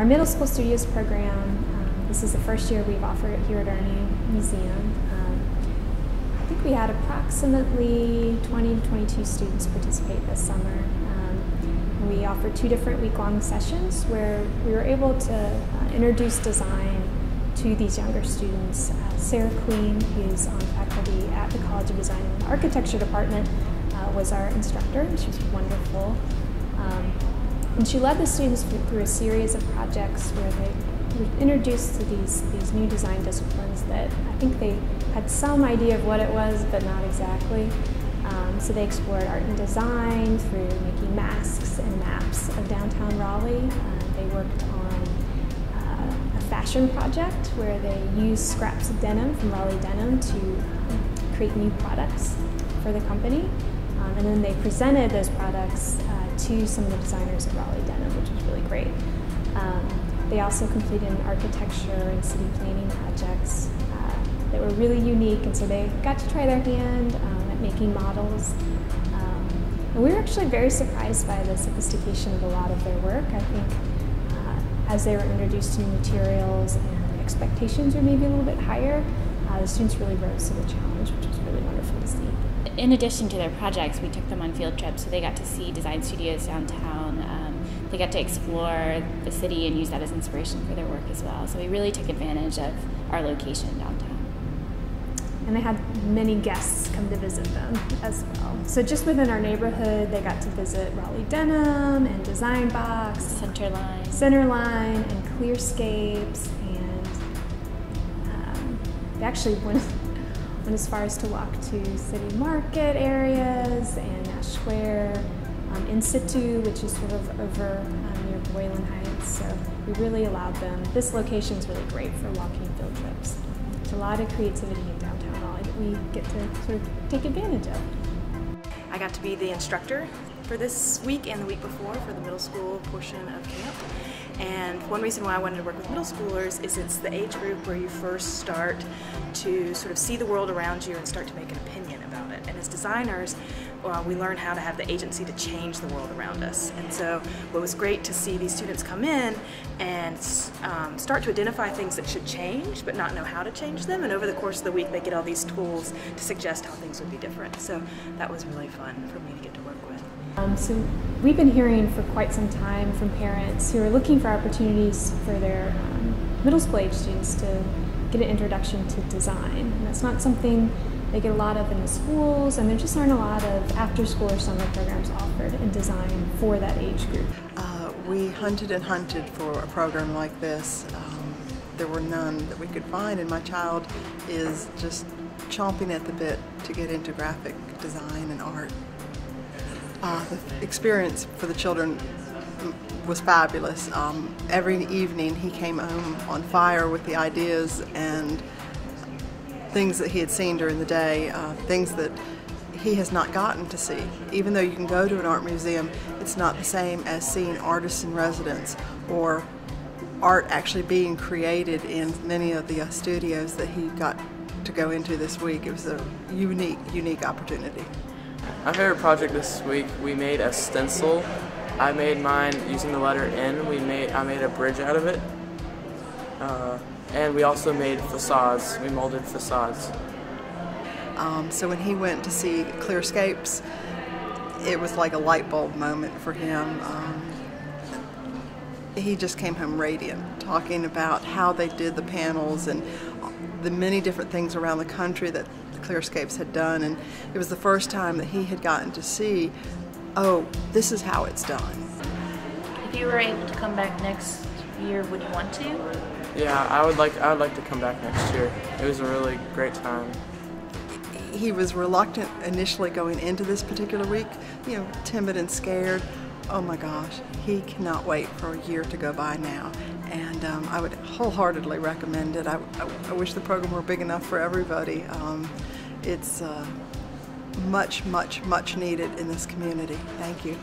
Our middle school studios program, this is the first year we've offered it here at our new museum. I think we had approximately 20 to 22 students participate this summer. We offered 2 different week-long sessions where we were able to introduce design to these younger students. Sarah Queen, who's on faculty at the College of Design and Architecture Department, was our instructor, and she was wonderful. And she led the students through a series of projects where they were introduced to these new design disciplines that I think they had some idea of what it was, but not exactly. So they explored art and design through making masks and maps of downtown Raleigh. They worked on a fashion project where they used scraps of denim from Raleigh Denim to create new products for the company. And then they presented those products to some of the designers at Raleigh Denim, which was really great. They also completed architecture and city planning projects that were really unique, and so they got to try their hand at making models. And we were actually very surprised by the sophistication of a lot of their work. I think as they were introduced to new materials and expectations were maybe a little bit higher, the students really rose to the challenge, which was really wonderful to see. In addition to their projects, we took them on field trips, so they got to see design studios downtown. They got to explore the city and use that as inspiration for their work as well. So we really took advantage of our location downtown. And they had many guests come to visit them as well. So just within our neighborhood, they got to visit Raleigh Denim and Design Box, Centerline, and Clearscapes, and they actually went as far as to walk to City Market areas and Nash Square, In Situ, which is sort of over near Boylan Heights. So we really allowed them. This location is really great for walking field trips. There's a lot of creativity in downtown Raleigh that we get to sort of take advantage of. I got to be the instructor for this week and the week before for the middle school portion of camp. And one reason why I wanted to work with middle schoolers is it's the age group where you first start to sort of see the world around you and start to make an opinion about it. And as designers, we learn how to have the agency to change the world around us. And so it was great to see these students come in and start to identify things that should change, but not know how to change them. And over the course of the week, they get all these tools to suggest how things would be different. So that was really fun for me to get to work with. So we've been hearing for quite some time from parents who are looking for opportunities for their middle school age students to get an introduction to design. And that's not something they get a lot of in the schools, and there just aren't a lot of after-school or summer programs offered in design for that age group. We hunted and hunted for a program like this. There were none that we could find, and my child is just chomping at the bit to get into graphic design and art. The experience for the children was fabulous. Every evening he came home on fire with the ideas and things that he had seen during the day, things that he has not gotten to see. Even though you can go to an art museum, it's not the same as seeing artists in residence or art actually being created in many of the studios that he got to go into this week. It was a unique opportunity. My favorite project this week, we made a stencil. I made mine using the letter N. I made a bridge out of it. And we also made facades. We molded facades. So when he went to see Clearscapes, it was like a light bulb moment for him. He just came home radiant, talking about how they did the panels and the many different things around the country that Clearscapes had done, and it was the first time that he had gotten to see, oh, this is how it's done. If you were able to come back next year, would you want to? Yeah, I would like to come back next year. It was a really great time. He was reluctant initially going into this particular week, timid and scared. Oh my gosh, he cannot wait for a year to go by now. And I would wholeheartedly recommend it. I wish the program were big enough for everybody. It's much needed in this community. Thank you.